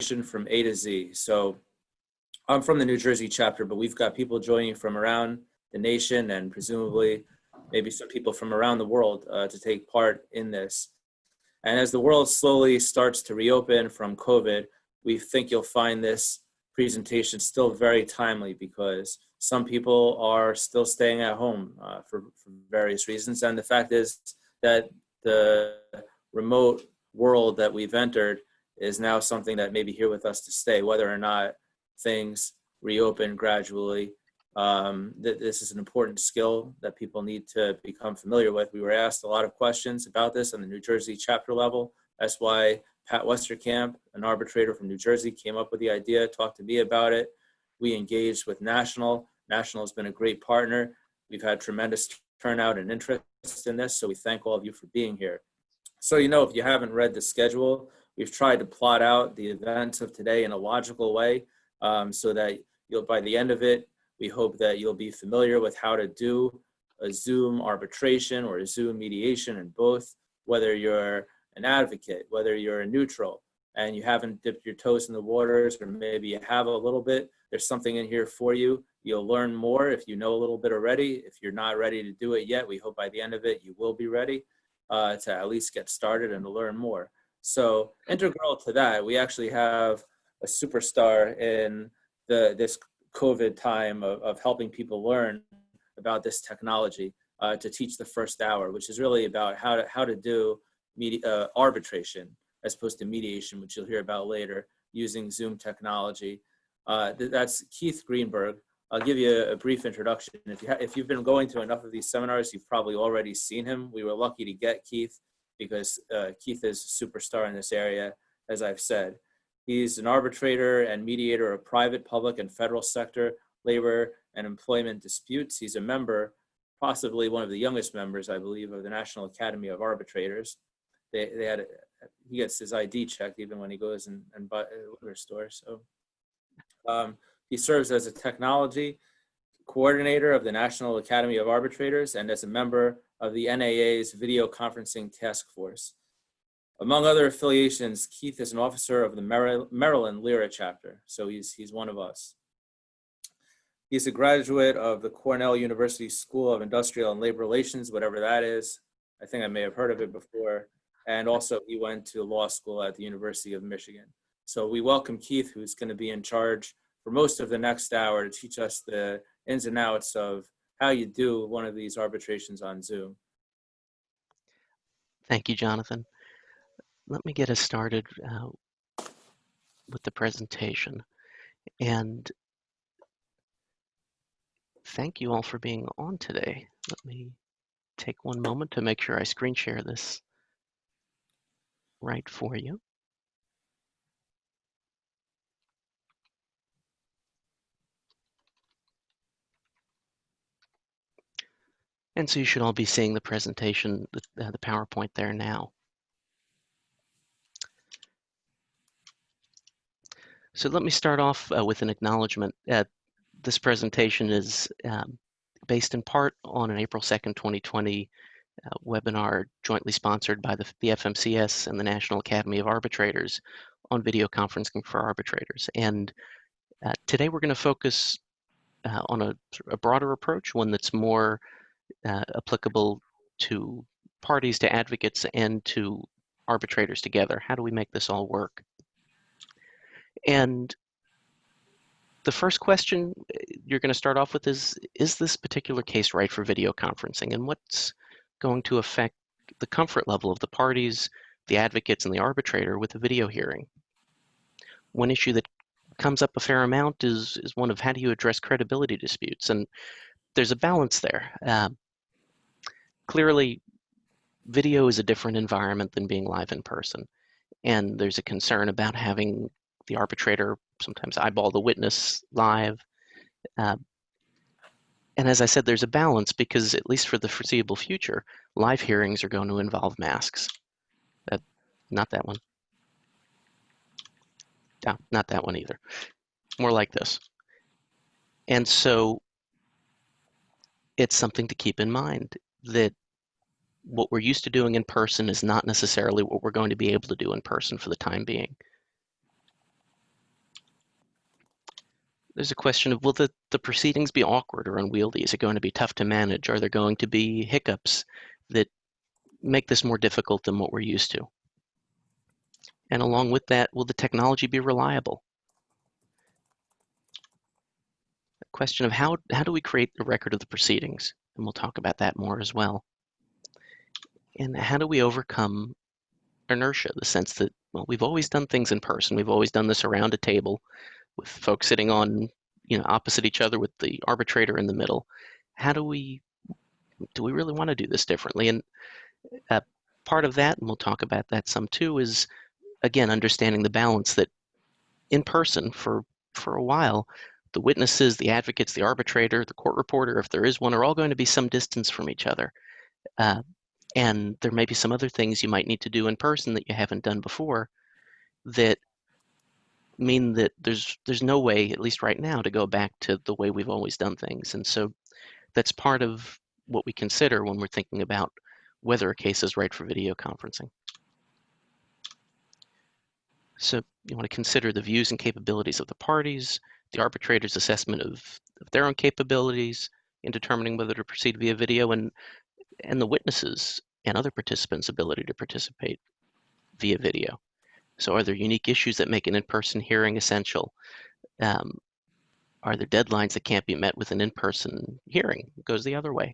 from A to Z. So I'm from the New Jersey chapter, but we've got people joining from around the nation and presumably maybe some people from around the world to take part in this. And as the world slowly starts to reopen from COVID, we think you'll find this presentation still very timely because some people are still staying at home for various reasons. And the fact is that the remote world that we've entered is now something that may be here with us to stay, whether or not things reopen gradually. This is an important skill that people need to become familiar with. We were asked a lot of questions about this on the New Jersey chapter level. That's why Pat Westerkamp, an arbitrator from New Jersey, came up with the idea, talked to me about it. We engaged with National. National has been a great partner. We've had tremendous turnout and interest in this, so we thank all of you for being here. So, if you haven't read the schedule, we've tried to plot out the events of today in a logical way so that by the end of it, we hope that you'll be familiar with how to do a Zoom arbitration or a Zoom mediation in both, whether you're an advocate, whether you're a neutral, and you haven't dipped your toes in the waters, or maybe you have a little bit, there's something in here for you. You'll learn more if you know a little bit already. If you're not ready to do it yet, we hope by the end of it, you will be ready to at least get started and to learn more. So integral to that, we actually have a superstar in this COVID time of helping people learn about this technology to teach the first hour, which is really about how to do arbitration as opposed to mediation, which you'll hear about later, using Zoom technology. That's Keith Greenberg. I'll give you a brief introduction. If you've been going to enough of these seminars, you've probably already seen him. We were lucky to get Keith because Keith is a superstar in this area, as I've said. He's an arbitrator and mediator of private, public, and federal sector labor and employment disputes. He's a member, possibly one of the youngest members, I believe, of the National Academy of Arbitrators. He gets his ID checked even when he goes and buy a liquor store. So he serves as a technology coordinator of the National Academy of Arbitrators and as a member of the NAA's video conferencing task force. Among other affiliations, Keith is an officer of the Maryland LIRA chapter, so he's one of us. He's a graduate of the Cornell University School of Industrial and Labor Relations, whatever that is. I think I may have heard of it before. And also he went to law school at the University of Michigan. So we welcome Keith, who's going to be in charge for most of the next hour to teach us the ins and outs of how you do one of these arbitrations on Zoom. Thank you, Jonathan. Let me get us started with the presentation. And thank you all for being on today. Let me take one moment to make sure I screen share this right for you. And so you should all be seeing the presentation, the PowerPoint there now. So let me start off with an acknowledgement. This presentation is based in part on an April 2nd, 2020 webinar jointly sponsored by the FMCS and the National Academy of Arbitrators on video conferencing for arbitrators. And today we're going to focus on a broader approach, one that's more applicable to parties, to advocates, and to arbitrators together. How do we make this all work? And the first question you're going to start off with is this particular case right for video conferencing? And what's going to affect the comfort level of the parties, the advocates, and the arbitrator with a video hearing? One issue that comes up a fair amount is one of how do you address credibility disputes? And there's a balance there. Clearly, video is a different environment than being live in person. And there's a concern about having the arbitrator sometimes eyeball the witness live. And as I said, there's a balance because at least for the foreseeable future, live hearings are going to involve masks. Not that one. No, not that one either. More like this. And so it's something to keep in mind that what we're used to doing in person is not necessarily what we're going to be able to do in person for the time being. There's a question of, will the proceedings be awkward or unwieldy? Is it going to be tough to manage? Are there going to be hiccups that make this more difficult than what we're used to? And along with that, will the technology be reliable? A question of how do we create a record of the proceedings? And we'll talk about that more as well. And how do we overcome inertia, the sense that, well, we've always done things in person. We've always done this around a table with folks sitting on, opposite each other with the arbitrator in the middle. Do we really want to do this differently? And part of that, and we'll talk about that some too, is again, understanding the balance that in person for a while, the witnesses, the advocates, the arbitrator, the court reporter, if there is one, are all going to be some distance from each other. And there may be some other things you might need to do in person that you haven't done before that mean that there's no way, at least right now, to go back to the way we've always done things. And so that's part of what we consider when we're thinking about whether a case is right for video conferencing. So you want to consider the views and capabilities of the parties, the arbitrator's assessment of their own capabilities in determining whether to proceed via video, and the witnesses and other participants' ability to participate via video. So are there unique issues that make an in-person hearing essential? Are there deadlines that can't be met with an in-person hearing? It goes the other way.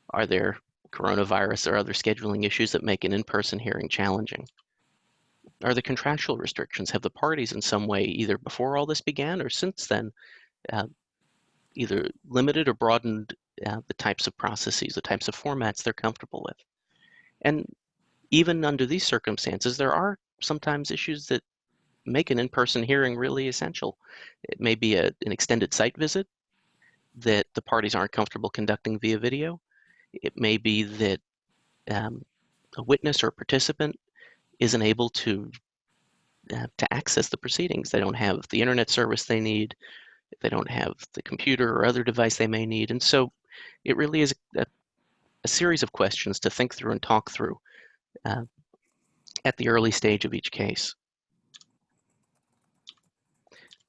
Are there coronavirus or other scheduling issues that make an in-person hearing challenging? Are the contractual restrictions? Have the parties in some way, either before all this began or since then, either limited or broadened the types of processes, the types of formats they're comfortable with? And even under these circumstances, there are sometimes issues that make an in-person hearing really essential. It may be an extended site visit that the parties aren't comfortable conducting via video. It may be that a witness or a participant isn't able to access the proceedings. They don't have the internet service they need. They don't have the computer or other device they may need. And so it really is a series of questions to think through and talk through at the early stage of each case.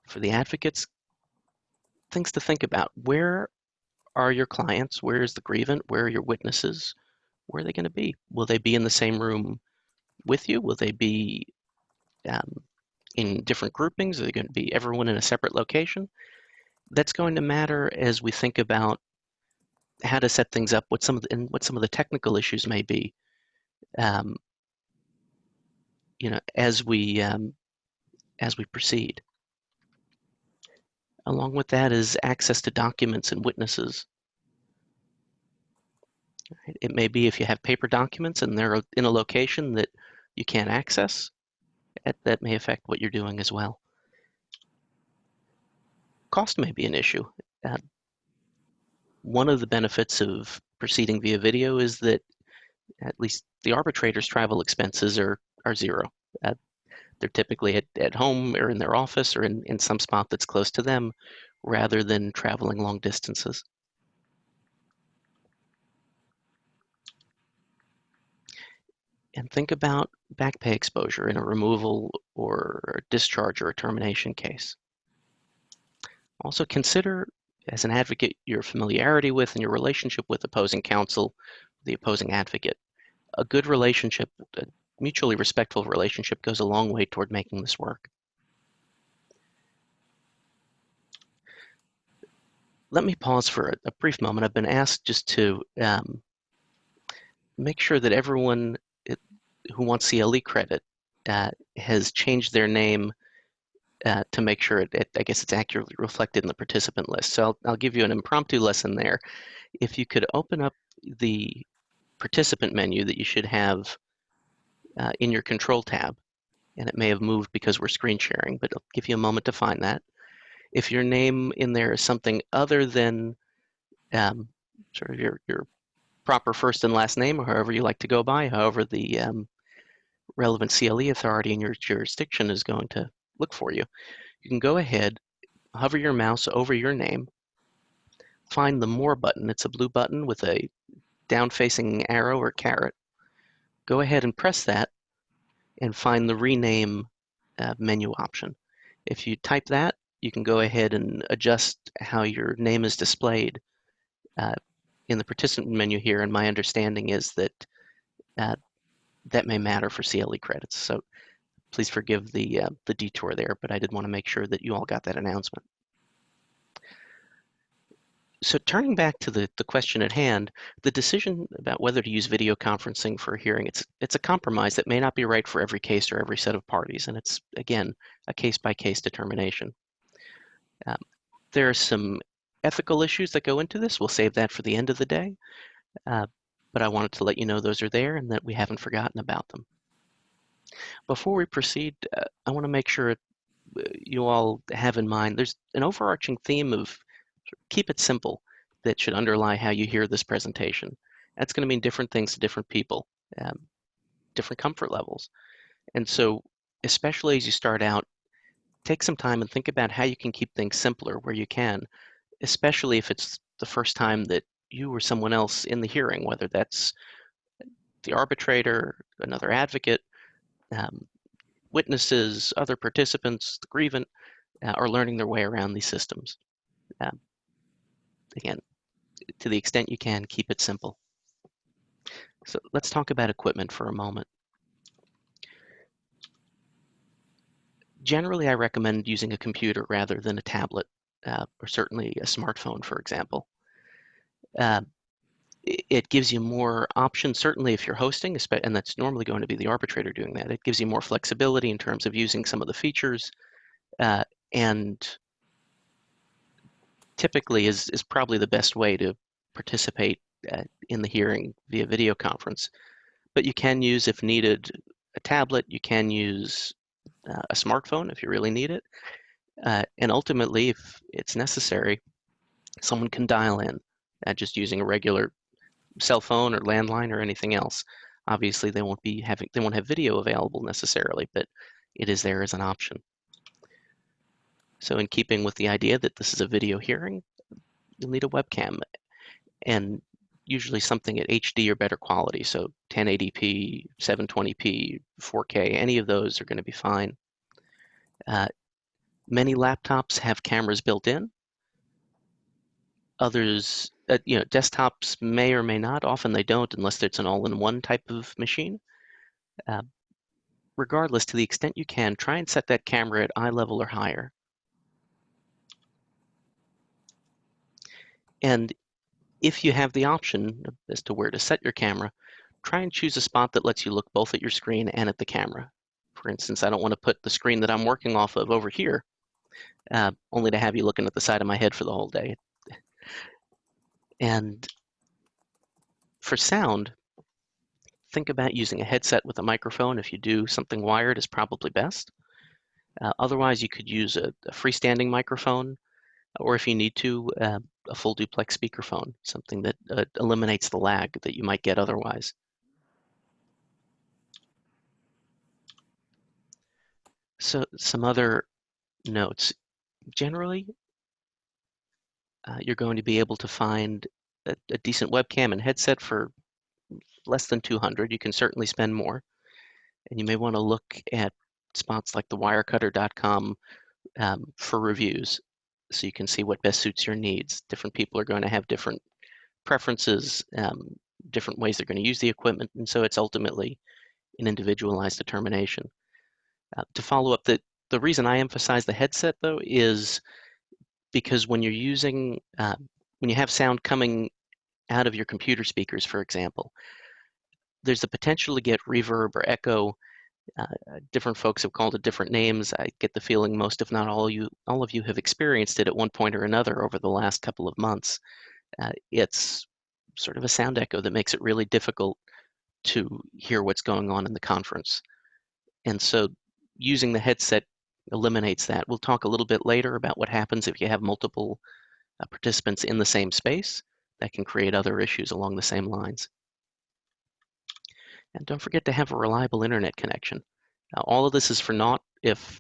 For the advocates, things to think about. Where are your clients? Where is the grievant? Where are your witnesses? Where are they going to be? Will they be in the same room with you? Will they be in different groupings? Are they going to be everyone in a separate location? That's going to matter as we think about how to set things up, what some of the technical issues may be. As we proceed. Along with that is access to documents and witnesses. It may be if you have paper documents and they're in a location that you can't access, that may affect what you're doing as well. Cost may be an issue. One of the benefits of proceeding via video is that at least the arbitrator's travel expenses are zero. They're typically at home or in their office or in some spot that's close to them rather than traveling long distances. And think about back pay exposure in a removal or a discharge or a termination case. Also consider, as an advocate, your familiarity with and your relationship with opposing counsel, the opposing advocate. A good relationship, a mutually respectful relationship, goes a long way toward making this work. Let me pause for a brief moment. I've been asked just to make sure that everyone who wants CLE credit has changed their name to make sure I guess it's accurately reflected in the participant list. So I'll give you an impromptu lesson there. If you could open up the participant menu that you should have in your control tab, and it may have moved because we're screen sharing, but I'll give you a moment to find that. If your name in there is something other than sort of your proper first and last name, or however you like to go by, however the relevant CLE authority in your jurisdiction is going to look for you, you can go ahead, hover your mouse over your name, find the More button. It's a blue button with a down-facing arrow or caret. Go ahead and press that and find the Rename menu option. If you type that, you can go ahead and adjust how your name is displayed in the participant menu here, and my understanding is that that may matter for CLE credits. So please forgive the detour there, but I did want to make sure that you all got that announcement. So turning back to the question at hand, the decision about whether to use video conferencing for a hearing, it's a compromise that may not be right for every case or every set of parties, and it's, again, a case-by-case determination. There are some ethical issues that go into this. We'll save that for the end of the day, but I wanted to let you know those are there and that we haven't forgotten about them. Before we proceed, I want to make sure you all have in mind there's an overarching theme of keep it simple that should underlie how you hear this presentation. That's going to mean different things to different people, different comfort levels. And so, especially as you start out, take some time and think about how you can keep things simpler where you can, especially if it's the first time that you or someone else in the hearing, whether that's the arbitrator, another advocate, witnesses, other participants, the grievant, are learning their way around these systems. Again, to the extent you can, keep it simple. So let's talk about equipment for a moment. Generally, I recommend using a computer rather than a tablet, or certainly a smartphone, for example. It gives you more options, certainly if you're hosting, and that's normally going to be the arbitrator doing that. It gives you more flexibility in terms of using some of the features, and typically is probably the best way to participate in the hearing via video conference. But you can use, if needed, a tablet. You can use a smartphone if you really need it. And ultimately, if it's necessary, someone can dial in just using a regular cell phone or landline or anything else. Obviously, they won't have video available necessarily, but it is there as an option. So in keeping with the idea that this is a video hearing, you'll need a webcam, and usually something at HD or better quality. So 1080p, 720p, 4K, any of those are going to be fine. Many laptops have cameras built in. Others, desktops may or may not. Often they don't, unless it's an all-in-one type of machine. Regardless, to the extent you can, try and set that camera at eye level or higher. And if you have the option as to where to set your camera, try and choose a spot that lets you look both at your screen and at the camera. For instance, I don't want to put the screen that I'm working off of over here, only to have you looking at the side of my head for the whole day. And for sound, think about using a headset with a microphone. If you do, something wired is probably best. Otherwise, you could use a freestanding microphone, or if you need to, a full duplex speakerphone, something that eliminates the lag that you might get otherwise. So some other notes. Generally, you're going to be able to find a decent webcam and headset for less than $200. You can certainly spend more. And you may want to look at spots like thewirecutter.com for reviews, so you can see what best suits your needs. Different people are going to have different preferences, different ways they're going to use the equipment, and so it's ultimately an individualized determination. To follow up, the reason I emphasize the headset, though, is because when you're using, when you have sound coming out of your computer speakers, for example, there's the potential to get reverb or echo. Different folks have called it different names. I get the feeling most, if not all of you have experienced it at one point or another over the last couple of months. It's sort of a sound echo that makes it really difficult to hear what's going on in the conference. And so using the headset eliminates that. We'll talk a little bit later about what happens if you have multiple participants in the same space. That can create other issues along the same lines. And don't forget to have a reliable internet connection. All of this is for naught if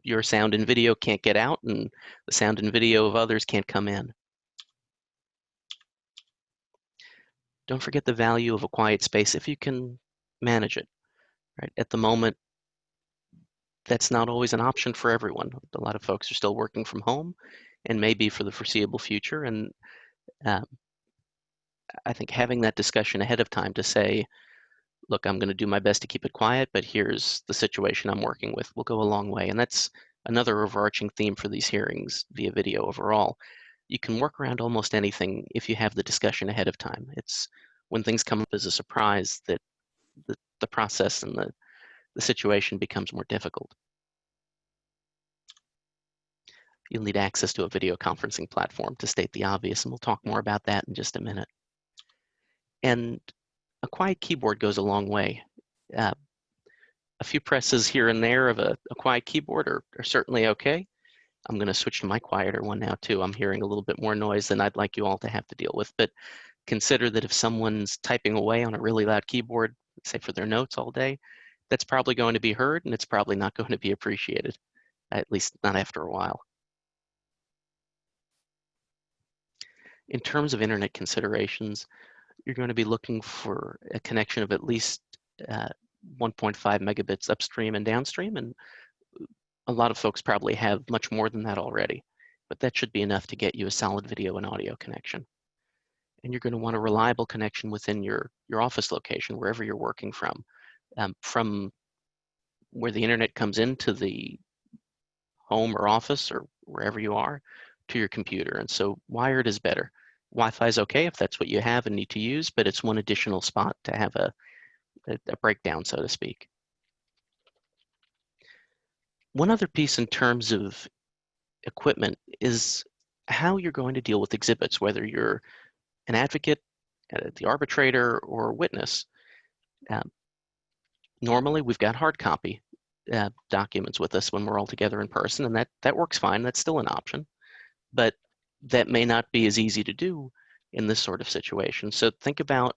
your sound and video can't get out and the sound and video of others can't come in. Don't forget the value of a quiet space if you can manage it. Right? At the moment, that's not always an option for everyone. A lot of folks are still working from home and maybe for the foreseeable future. And um, I think having that discussion ahead of time to say, look, I'm going to do my best to keep it quiet, but here's the situation I'm working with will go a long way. And that's another overarching theme for these hearings via video overall. You can work around almost anything if you have the discussion ahead of time. It's when things come up as a surprise that the process and the situation becomes more difficult. You'll need access to a video conferencing platform, to state the obvious, and we'll talk more about that in just a minute. And a quiet keyboard goes a long way. Uh, a few presses here and there of a quiet keyboard are certainly okay. I'm going to switch to my quieter one now too. I'm hearing a little bit more noise than I'd like you all to have to deal with, but consider that if someone's typing away on a really loud keyboard, say for their notes all day, that's probably going to be heard and it's probably not going to be appreciated, at least not after a while. In terms of internet considerations, you're going to be looking for a connection of at least 1.5 megabits upstream and downstream, and a lot of folks probably have much more than that already, but that should be enough to get you a solid video and audio connection. And you're going to want a reliable connection within your office location, wherever you're working from where the internet comes into the home or office or wherever you are to your computer. And so wired is better. Wi-Fi is okay if that's what you have and need to use, but it's one additional spot to have a breakdown, so to speak. One other piece in terms of equipment is how you're going to deal with exhibits, whether you're an advocate, the arbitrator, or witness. Normally, we've got hard copy documents with us when we're all together in person, and that works fine. That's still an option, but that may not be as easy to do in this sort of situation. So think about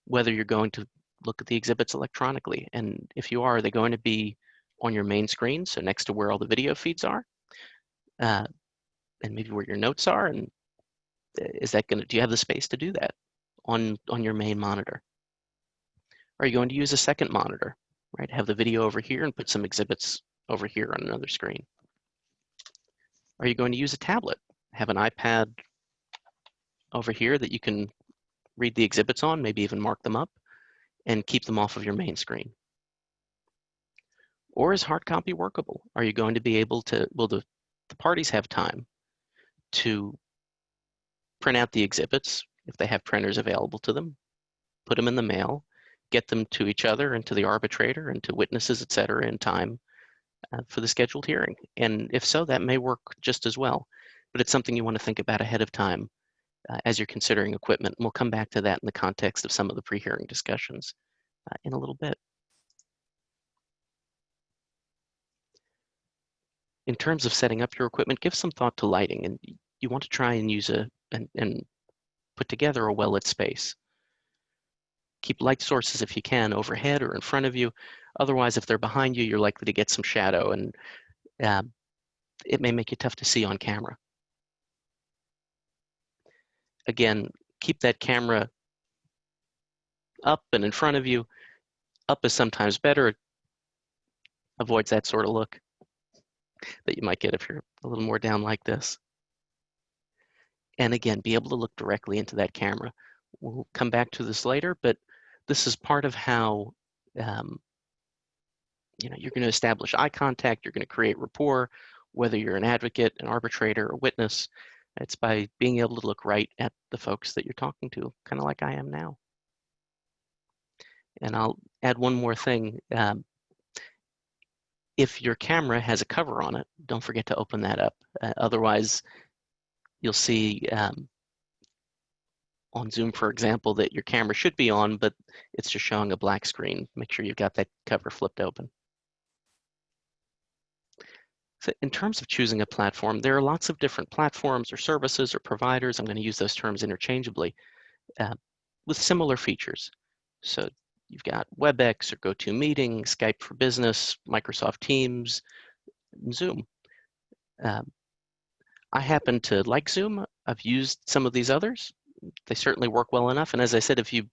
whether you're going to look at the exhibits electronically, and if you are they going to be on your main screen, so next to where all the video feeds are, and maybe where your notes are, and do you have the space to do that on your main monitor? Are you going to use a second monitor, right? Have the video over here and put some exhibits over here on another screen? Are you going to use a tablet? Have an iPad over here that you can read the exhibits on, maybe even mark them up, and keep them off of your main screen? Or is hard copy workable? Are you going to be able to, will the parties have time to print out the exhibits if they have printers available to them, put them in the mail, get them to each other and to the arbitrator and to witnesses, et cetera, in time for the scheduled hearing? And if so, that may work just as well. But it's something you want to think about ahead of time as you're considering equipment. And we'll come back to that in the context of some of the pre-hearing discussions in a little bit. In terms of setting up your equipment, give some thought to lighting, and you want to try and use and put together a well-lit space. Keep light sources if you can overhead or in front of you. Otherwise, if they're behind you, you're likely to get some shadow, and it may make you tough to see on camera. Again, keep that camera up and in front of you. Up is sometimes better. It avoids that sort of look that you might get if you're a little more down like this. And again, be able to look directly into that camera. We'll come back to this later, but this is part of how you're going to establish eye contact, you're going to create rapport, whether you're an advocate, an arbitrator, or witness. It's by being able to look right at the folks that you're talking to, kind of like I am now. And I'll add one more thing. If your camera has a cover on it, don't forget to open that up. Otherwise, you'll see on Zoom, for example, that your camera should be on, but it's just showing a black screen. Make sure you've got that cover flipped open. So in terms of choosing a platform, there are lots of different platforms or services or providers. I'm going to use those terms interchangeably with similar features. So you've got WebEx or GoToMeeting, Skype for Business, Microsoft Teams, and Zoom. I happen to like Zoom. I've used some of these others. They certainly work well enough. And as I said, if you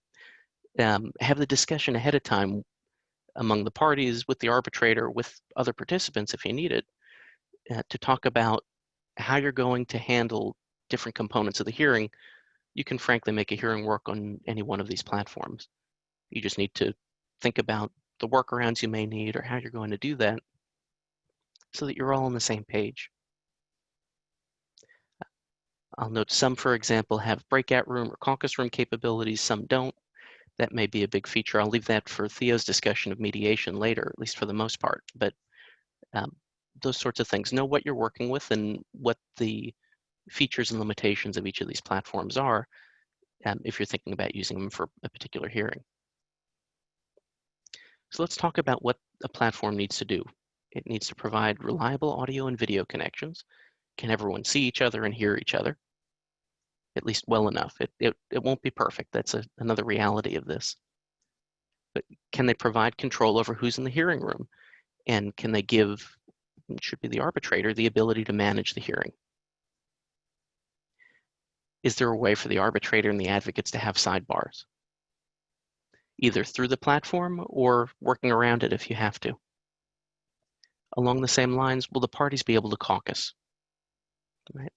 have the discussion ahead of time among the parties, with the arbitrator, with other participants if you need it, to talk about how you're going to handle different components of the hearing. You can frankly make a hearing work on any one of these platforms. You just need to think about the workarounds you may need or how you're going to do that so that you're all on the same page. I'll note some, for example, have breakout room or caucus room capabilities, some don't. That may be a big feature. I'll leave that for Theo's discussion of mediation later, at least for the most part. But those sorts of things. Know what you're working with and what the features and limitations of each of these platforms are if you're thinking about using them for a particular hearing. So let's talk about what a platform needs to do. It needs to provide reliable audio and video connections. Can everyone see each other and hear each other? At least well enough. It won't be perfect. That's another reality of this. But can they provide control over who's in the hearing room? And can they give, it should be the arbitrator, the ability to manage the hearing? Is there a way for the arbitrator and the advocates to have sidebars? Either through the platform or working around it if you have to. Along the same lines, will the parties be able to caucus? Right?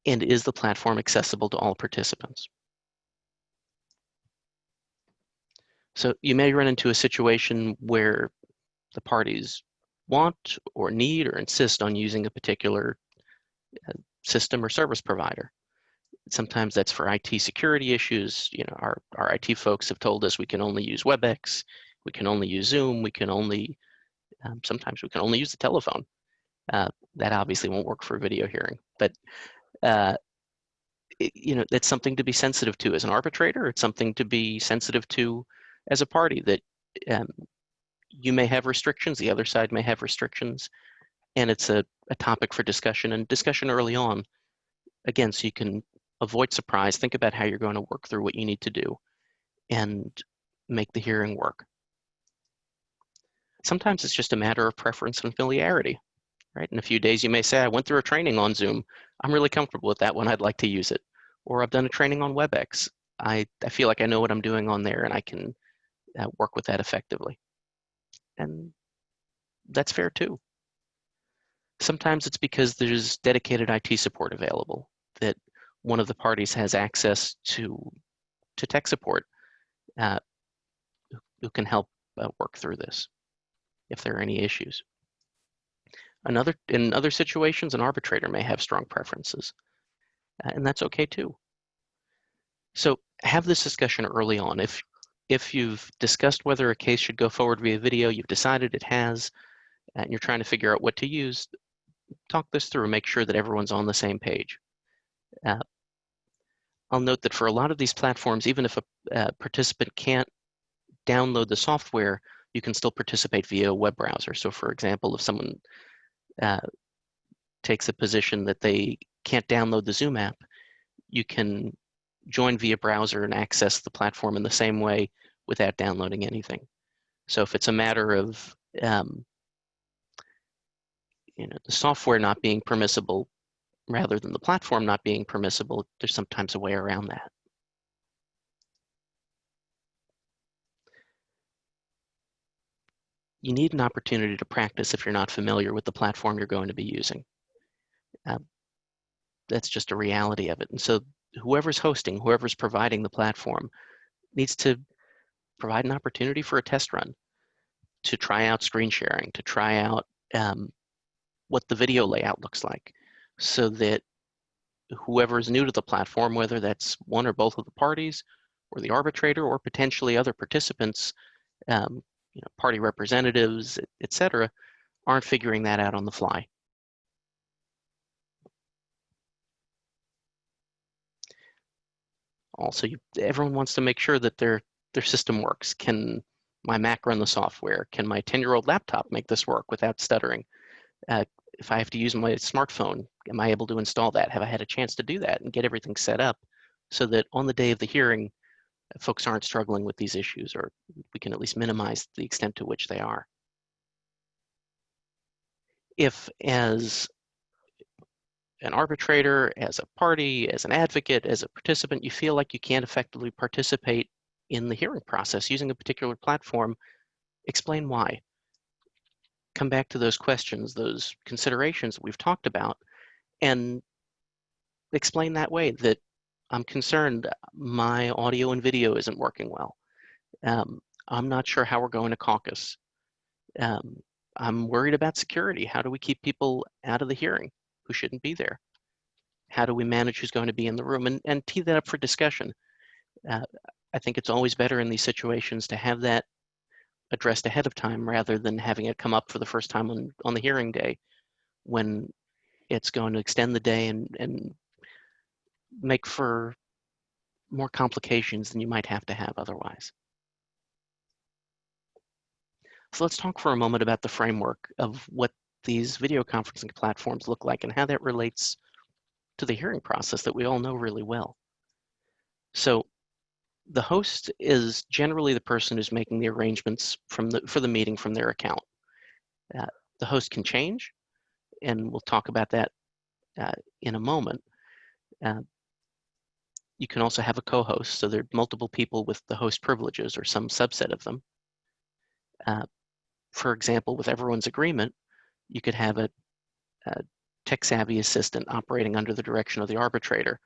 And is the platform accessible to all participants? So you may run into a situation where the parties want or need or insist on using a particular system or service provider. Sometimes that's for IT security issues. You know, our IT folks have told us we can only use WebEx, we can only use Zoom, we can only, sometimes we can only use the telephone. That obviously won't work for a video hearing, but you know, that's something to be sensitive to as an arbitrator. It's something to be sensitive to as a party, that you may have restrictions, the other side may have restrictions, and it's a topic for discussion, and discussion early on, again, so you can avoid surprise. Think about how you're going to work through what you need to do and make the hearing work. Sometimes it's just a matter of preference and familiarity, right? In a few days, you may say, I went through a training on Zoom. I'm really comfortable with that one. I'd like to use it. Or I've done a training on WebEx. I feel like I know what I'm doing on there and I can work with that effectively. And that's fair too. Sometimes it's because there's dedicated IT support available, that one of the parties has access to tech support who can help work through this if there are any issues. In other situations, an arbitrator may have strong preferences, and that's okay too. So have this discussion early on. If you've discussed whether a case should go forward via video, you've decided it has, and you're trying to figure out what to use, talk this through and make sure that everyone's on the same page. I'll note that for a lot of these platforms, even if a participant can't download the software, you can still participate via a web browser. So for example, if someone takes a position that they can't download the Zoom app, you can join via browser and access the platform in the same way without downloading anything. So if it's a matter of you know, the software not being permissible rather than the platform not being permissible, there's sometimes a way around that. You need an opportunity to practice if you're not familiar with the platform you're going to be using. That's just a reality of it. And so whoever's hosting, whoever's providing the platform needs to provide an opportunity for a test run, to try out screen sharing, to try out what the video layout looks like, so that whoever's new to the platform, whether that's one or both of the parties, or the arbitrator, or potentially other participants, you know, party representatives, etc., aren't figuring that out on the fly. Also, everyone wants to make sure that their system works. Can my Mac run the software? Can my 10-year-old laptop make this work without stuttering? If I have to use my smartphone, am I able to install that? Have I had a chance to do that and get everything set up so that on the day of the hearing, folks aren't struggling with these issues, or we can at least minimize the extent to which they are. If, as an arbitrator, as a party, as an advocate, as a participant, you feel like you can't effectively participate in the hearing process using a particular platform, explain why. Come back to those questions, those considerations that we've talked about, and explain that way that I'm concerned my audio and video isn't working well. I'm not sure how we're going to caucus. Um, I'm worried about security. How do we keep people out of the hearing who shouldn't be there? How do we manage who's going to be in the room, and tee that up for discussion? I think it's always better in these situations to have that addressed ahead of time rather than having it come up for the first time on the hearing day, when it's going to extend the day and make for more complications than you might have to have otherwise. So let's talk for a moment about the framework of what these video conferencing platforms look like and how that relates to the hearing process that we all know really well. So the host is generally the person who's making the arrangements for the meeting from their account. The host can change, and we'll talk about that in a moment. You can also have a co-host, so there are multiple people with the host privileges or some subset of them. For example, with everyone's agreement, you could have a tech-savvy assistant operating under the direction of the arbitrator,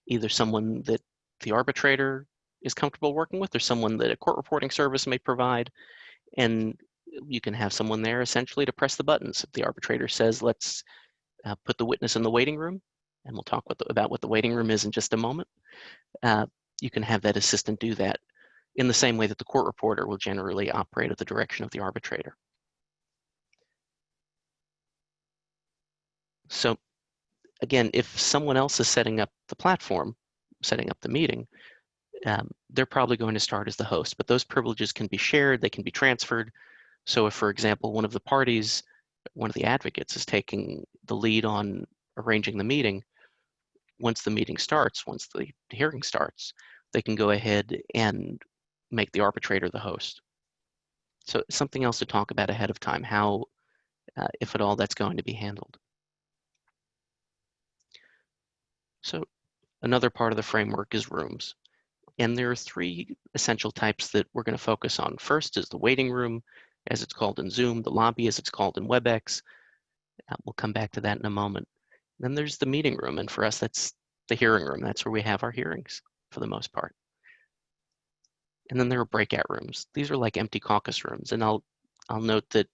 either someone that the arbitrator is comfortable working with or someone that a court reporting service may provide. And you can have someone there essentially to press the buttons. If the arbitrator says, let's put the witness in the waiting room, and we'll talk about what the waiting room is in just a moment, you can have that assistant do that in the same way that the court reporter will generally operate at the direction of the arbitrator. So again, if someone else is setting up the platform, setting up the meeting, they're probably going to start as the host, but those privileges can be shared, they can be transferred. So if, for example, one of the parties, one of the advocates is taking the lead on arranging the meeting, once the meeting starts, once the hearing starts, they can go ahead and make the arbitrator the host. So something else to talk about ahead of time, how, if at all, that's going to be handled. So another part of the framework is rooms. And there are three essential types that we're going to focus on. First is the waiting room, as it's called in Zoom, the lobby, as it's called in WebEx. We'll come back to that in a moment. Then there's the meeting room, and for us, that's the hearing room. That's where we have our hearings for the most part. And then there are breakout rooms. These are like empty caucus rooms, and I'll note that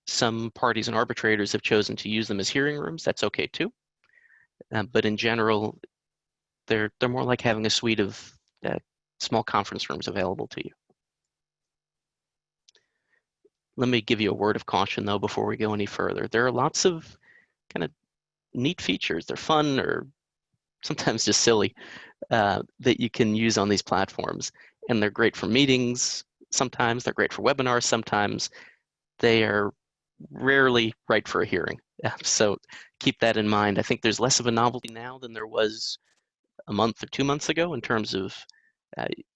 some parties and arbitrators have chosen to use them as hearing rooms. That's okay too. But in general, they're more like having a suite of small conference rooms available to you. Let me give you a word of caution though before we go any further. There are lots of kind of neat features. They're fun or sometimes just silly that you can use on these platforms. And they're great for meetings. Sometimes they're great for webinars. Sometimes they are rarely right for a hearing. So keep that in mind. I think there's less of a novelty now than there was a month or 2 months ago in terms of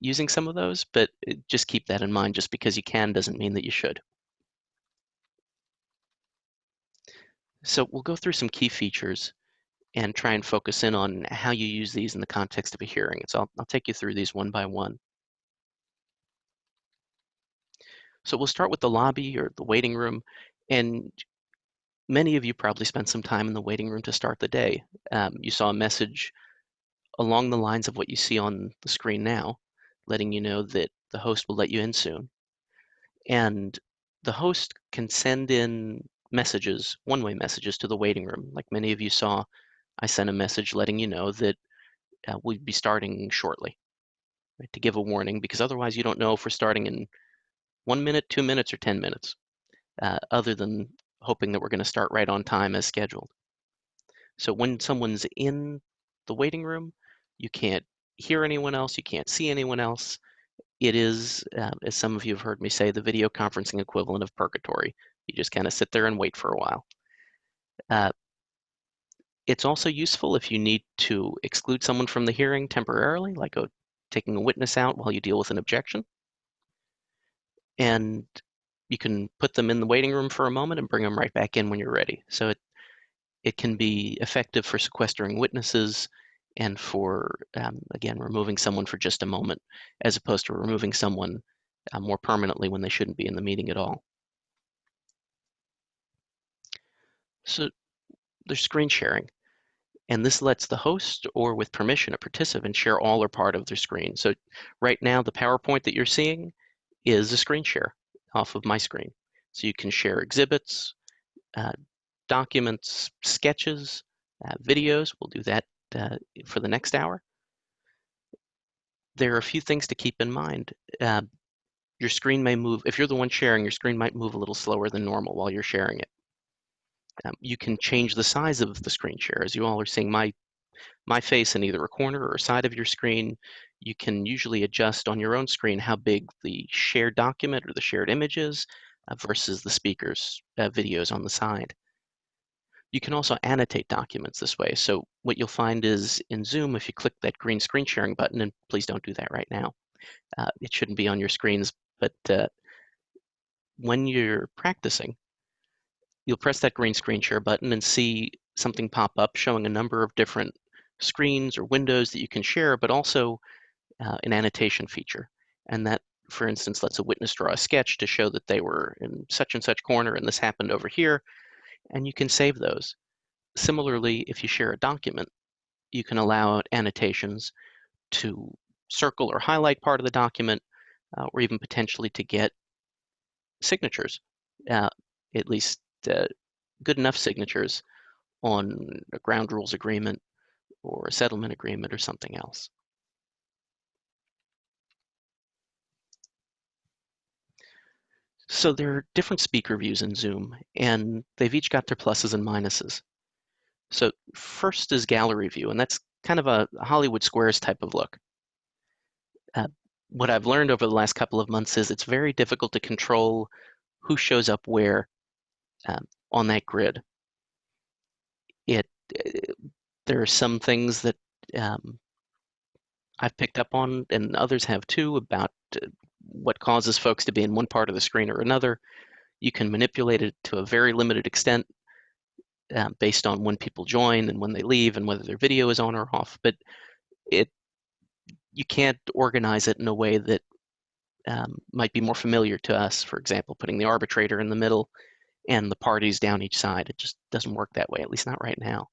using some of those, but just keep that in mind. Just because you can doesn't mean that you should. So we'll go through some key features and try and focus in on how you use these in the context of a hearing. So I'll take you through these one by one. So we'll start with the lobby or the waiting room. And many of you probably spent some time in the waiting room to start the day. You saw a message along the lines of what you see on the screen now, letting you know that the host will let you in soon. And the host can send in messages, one-way messages to the waiting room. Like many of you saw, I sent a message letting you know that we'd be starting shortly, right, to give a warning, because otherwise you don't know if we're starting in 1 minute, 2 minutes, or 10 minutes, other than hoping that we're going to start right on time as scheduled. So when someone's in the waiting room, you can't hear anyone else, you can't see anyone else. It is, as some of you have heard me say, the video conferencing equivalent of purgatory. You just kind of sit there and wait for a while. It's also useful if you need to exclude someone from the hearing temporarily, like taking a witness out while you deal with an objection. And you can put them in the waiting room for a moment and bring them right back in when you're ready. So it can be effective for sequestering witnesses. and for, again, removing someone for just a moment, as opposed to removing someone more permanently when they shouldn't be in the meeting at all. So there's screen sharing, and this lets the host, or with permission, a participant share all or part of their screen. So right now, the PowerPoint that you're seeing is a screen share off of my screen. So you can share exhibits, documents, sketches, videos. We'll do that for the next hour. There are a few things to keep in mind. Your screen may move, if you're the one sharing, your screen might move a little slower than normal while you're sharing it. You can change the size of the screen share. As you all are seeing my face in either a corner or a side of your screen, you can usually adjust on your own screen how big the shared document or the shared image is versus the speaker's videos on the side. You can also annotate documents this way. So what you'll find is in Zoom, if you click that green screen sharing button, and please don't do that right now, it shouldn't be on your screens, but when you're practicing, you'll press that green screen share button and see something pop up showing a number of different screens or windows that you can share, but also an annotation feature. And that, for instance, lets a witness draw a sketch to show that they were in such and such corner and this happened over here, and you can save those. Similarly, if you share a document, you can allow annotations to circle or highlight part of the document, or even potentially to get signatures, at least good enough signatures on a ground rules agreement or a settlement agreement or something else. So there are different speaker views in Zoom, and they've each got their pluses and minuses. So first is gallery view, and that's kind of a Hollywood Squares type of look. What I've learned over the last couple of months is it's very difficult to control who shows up where on that grid. There are some things that I've picked up on, and others have too, about what causes folks to be in one part of the screen or another. You can manipulate it to a very limited extent based on when people join and when they leave and whether their video is on or off. But you can't organize it in a way that might be more familiar to us. For example, putting the arbitrator in the middle and the parties down each side. It just doesn't work that way, at least not right now.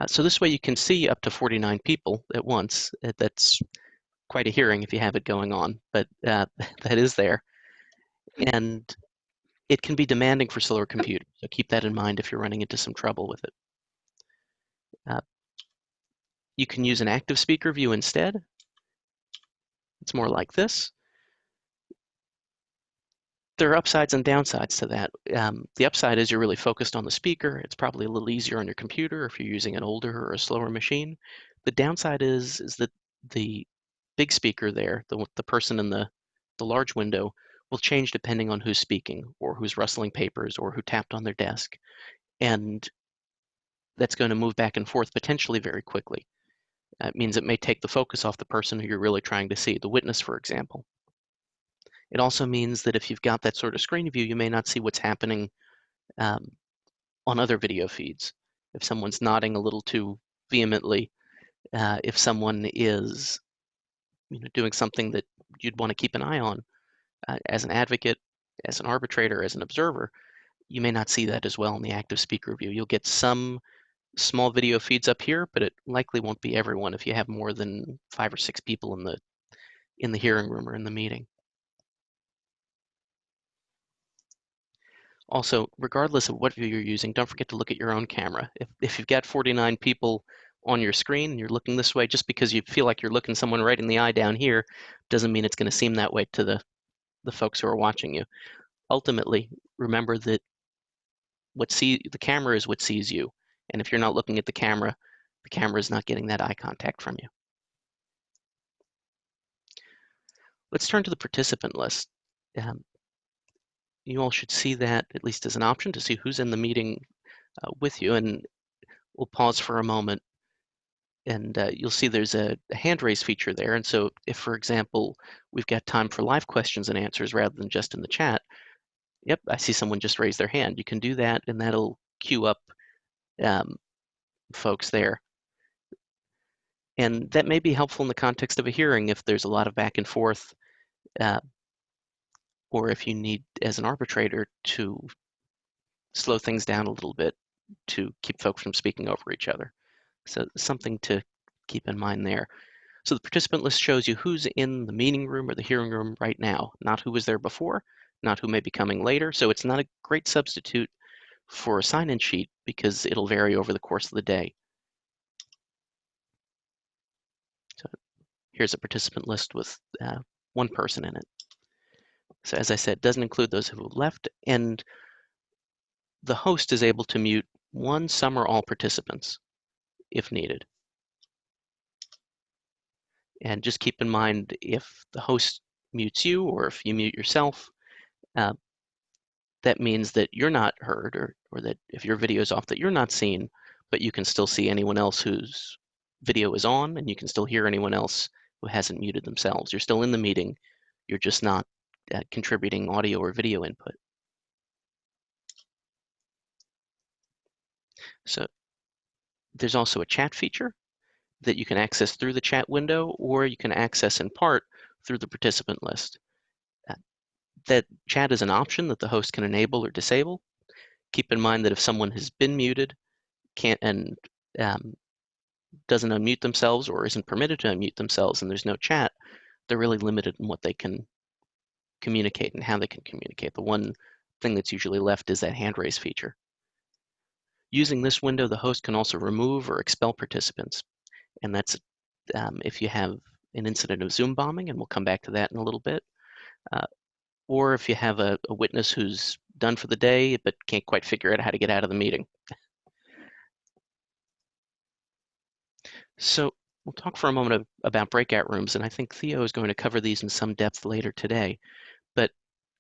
So this way you can see up to 49 people at once. That's quite a hearing if you have it going on, but that is there. And it can be demanding for slower computers, so keep that in mind if you're running into some trouble with it. You can use an active speaker view instead. It's more like this. There are upsides and downsides to that. The upside is you're really focused on the speaker. It's probably a little easier on your computer if you're using an older or a slower machine. The downside is that the big speaker there, the person in the large window, will change depending on who's speaking or who's rustling papers or who tapped on their desk. And that's going to move back and forth potentially very quickly. It means it may take the focus off the person who you're really trying to see, the witness, for example. It also means that if you've got that sort of screen view, you may not see what's happening on other video feeds. If someone's nodding a little too vehemently, if someone is doing something that you'd want to keep an eye on as an advocate, as an arbitrator, as an observer, you may not see that as well in the active speaker view. You'll get some small video feeds up here, but it likely won't be everyone if you have more than 5 or 6 people in the hearing room or in the meeting. Also, regardless of what view you're using, don't forget to look at your own camera. If you've got 49 people on your screen and you're looking this way, just because you feel like you're looking someone right in the eye down here, doesn't mean it's going to seem that way to the folks who are watching you. Ultimately, remember that the camera is what sees you. And if you're not looking at the camera is not getting that eye contact from you. Let's turn to the participant list. You all should see that at least as an option to see who's in the meeting with you. And we'll pause for a moment, and you'll see there's a hand raise feature there. And so if, for example, we've got time for live questions and answers rather than just in the chat, yep, I see someone just raise their hand. You can do that, and that'll queue up folks there. And that may be helpful in the context of a hearing if there's a lot of back and forth, or if you need, as an arbitrator, to slow things down a little bit to keep folks from speaking over each other. So something to keep in mind there. So the participant list shows you who's in the meeting room or the hearing room right now, not who was there before, not who may be coming later. So it's not a great substitute for a sign-in sheet because it'll vary over the course of the day. So here's a participant list with one person in it. So as I said, it doesn't include those who left, and the host is able to mute one, some, or all participants if needed. And just keep in mind, if the host mutes you or if you mute yourself, that means that you're not heard, or that if your video is off, that you're not seen, but you can still see anyone else whose video is on, and you can still hear anyone else who hasn't muted themselves. You're still in the meeting, you're just not contributing audio or video input. So there's also a chat feature that you can access through the chat window, or you can access in part through the participant list. That chat is an option that the host can enable or disable. Keep in mind that if someone has been muted, can't and doesn't unmute themselves or isn't permitted to unmute themselves and there's no chat, they're really limited in what they can communicate and how they can communicate. The one thing that's usually left is that hand raise feature. Using this window, the host can also remove or expel participants. And that's if you have an incident of Zoom bombing, and we'll come back to that in a little bit, or if you have a witness who's done for the day but can't quite figure out how to get out of the meeting. So we'll talk for a moment about breakout rooms, and I think Theo is going to cover these in some depth later today. But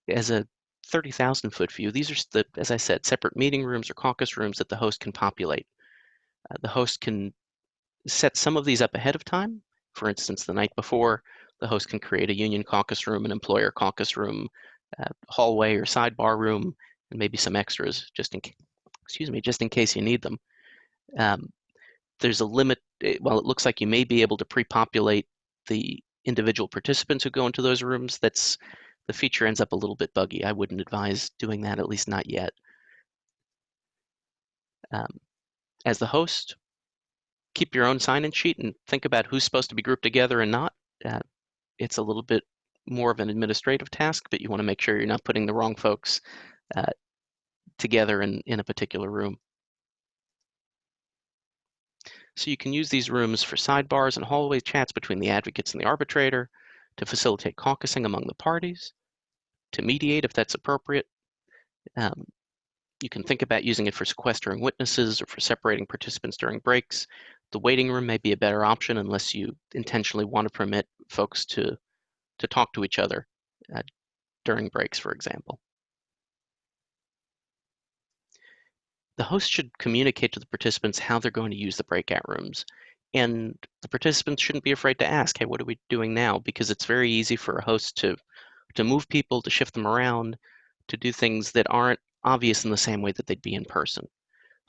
as a 30,000 foot view, these are, as I said, separate meeting rooms or caucus rooms that the host can populate. The host can set some of these up ahead of time. For instance, the night before, the host can create a union caucus room, an employer caucus room, hallway or sidebar room, and maybe some extras just in case you need them. There's a limit. While it looks like you may be able to pre-populate the individual participants who go into those rooms, the feature ends up a little bit buggy. I wouldn't advise doing that, at least not yet. As the host, keep your own sign-in sheet and think about who's supposed to be grouped together and not. It's a little bit more of an administrative task, but you want to make sure you're not putting the wrong folks together in a particular room. So you can use these rooms for sidebars and hallway chats between the advocates and the arbitrator, to facilitate caucusing among the parties, to mediate if that's appropriate. You can think about using it for sequestering witnesses or for separating participants during breaks. The waiting room may be a better option unless you intentionally want to permit folks to talk to each other during breaks, for example. The host should communicate to the participants how they're going to use the breakout rooms. And the participants shouldn't be afraid to ask, hey, what are we doing now? Because it's very easy for a host to move people, to shift them around, to do things that aren't obvious in the same way that they'd be in person.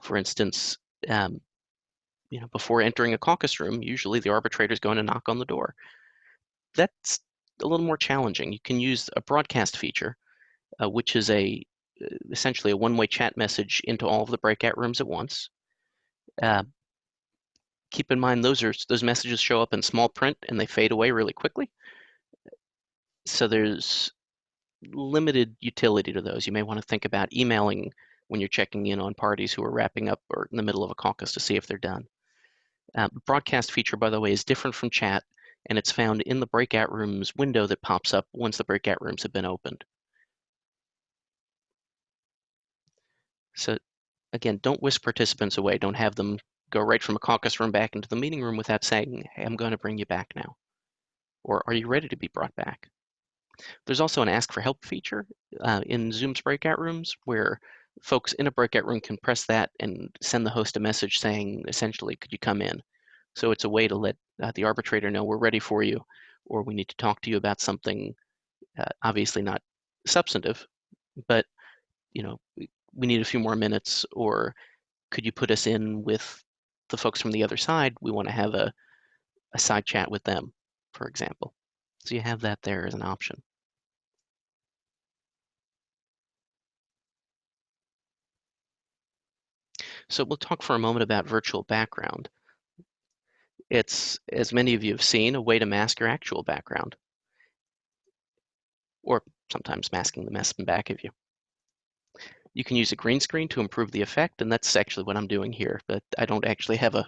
For instance, before entering a caucus room, usually the arbitrator is going to knock on the door. That's a little more challenging. You can use a broadcast feature, which is essentially a one-way chat message into all of the breakout rooms at once. Keep in mind those messages show up in small print and they fade away really quickly. So there's limited utility to those. You may want to think about emailing when you're checking in on parties who are wrapping up or in the middle of a caucus to see if they're done. Broadcast feature, by the way, is different from chat, and it's found in the breakout rooms window that pops up once the breakout rooms have been opened. So again, don't whisk participants away. Don't have them go right from a caucus room back into the meeting room without saying, hey, I'm going to bring you back now. Or are you ready to be brought back? There's also an ask for help feature in Zoom's breakout rooms where folks in a breakout room can press that and send the host a message saying, essentially, could you come in? So it's a way to let the arbitrator know we're ready for you, or we need to talk to you about something, obviously not substantive, but we need a few more minutes, or could you put us in with the folks from the other side? We want to have a side chat with them, for example. So you have that there as an option. So we'll talk for a moment about virtual background. It's, as many of you have seen, a way to mask your actual background, or sometimes masking the mess in back of you. You can use a green screen to improve the effect, and that's actually what I'm doing here, but I don't actually have a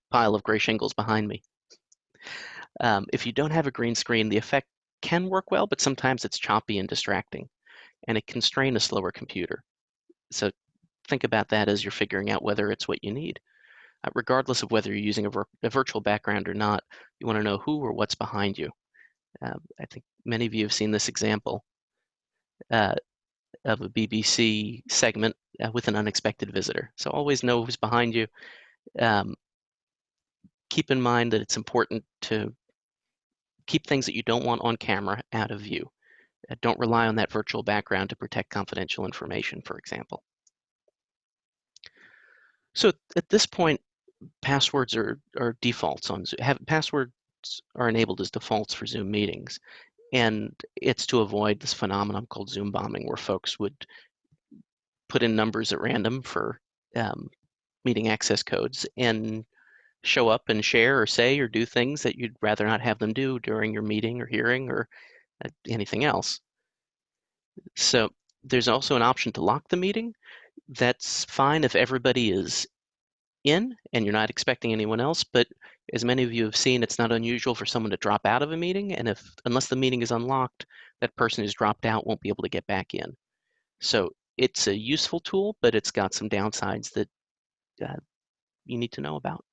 pile of gray shingles behind me. If you don't have a green screen, the effect can work well, but sometimes it's choppy and distracting, and it can strain a slower computer. So think about that as you're figuring out whether it's what you need. Regardless of whether you're using a virtual background or not, you want to know who or what's behind you. I think many of you have seen this example of a BBC segment with an unexpected visitor. So always know who's behind you. Keep in mind that it's important to keep things that you don't want on camera out of view. Don't rely on that virtual background to protect confidential information, for example. So at this point, passwords are defaults on Zoom. Passwords are enabled as defaults for Zoom meetings. And it's to avoid this phenomenon called Zoom bombing, where folks would put in numbers at random for meeting access codes and show up and share or say or do things that you'd rather not have them do during your meeting or hearing or anything else. So there's also an option to lock the meeting. That's fine if everybody is in and you're not expecting anyone else, but as many of you have seen, it's not unusual for someone to drop out of a meeting, and unless the meeting is unlocked, that person who's dropped out won't be able to get back in. So it's a useful tool, but it's got some downsides that you need to know about.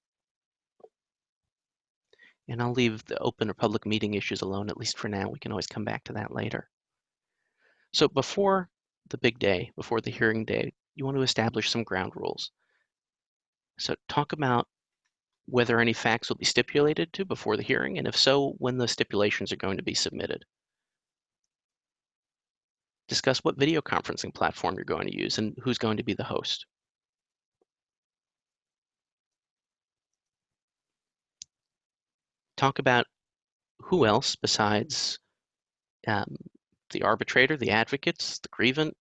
And I'll leave the open or public meeting issues alone, at least for now. We can always come back to that later. So before the big day, before the hearing day, you want to establish some ground rules. So talk about whether any facts will be stipulated to before the hearing, and if so, when the stipulations are going to be submitted. Discuss what video conferencing platform you're going to use and who's going to be the host. Talk about who else besides the arbitrator, the advocates, the grievant,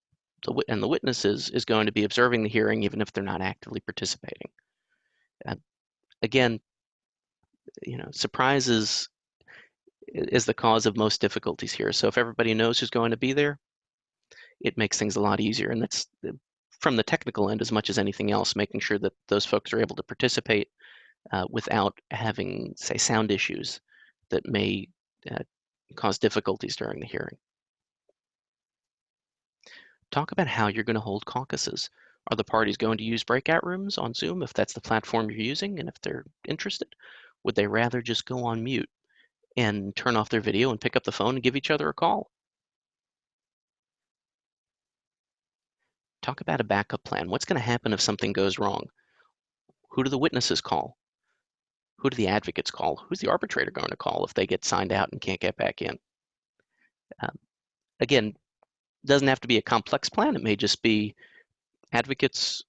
and the witnesses is going to be observing the hearing, even if they're not actively participating. Again, surprise is the cause of most difficulties here. So if everybody knows who's going to be there, it makes things a lot easier. And that's from the technical end as much as anything else, making sure that those folks are able to participate without having, say, sound issues that may cause difficulties during the hearing. Talk about how you're going to hold caucuses. Are the parties going to use breakout rooms on Zoom if that's the platform you're using, and if they're interested? Would they rather just go on mute and turn off their video and pick up the phone and give each other a call? Talk about a backup plan. What's going to happen if something goes wrong? Who do the witnesses call? Who do the advocates call? Who's the arbitrator going to call if they get signed out and can't get back in? Again, doesn't have to be a complex plan. It may just be advocates,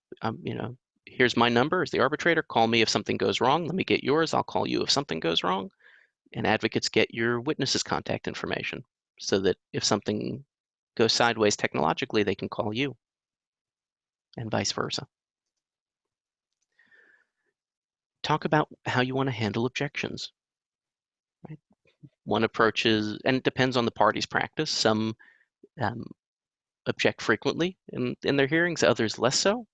here's my number as the arbitrator. Call me if something goes wrong. Let me get yours. I'll call you if something goes wrong. And advocates get your witnesses' contact information so that if something goes sideways technologically, they can call you, and vice versa. Talk about how you want to handle objections. Right? One approach is, and it depends on the party's practice. Some object frequently in their hearings, others less so.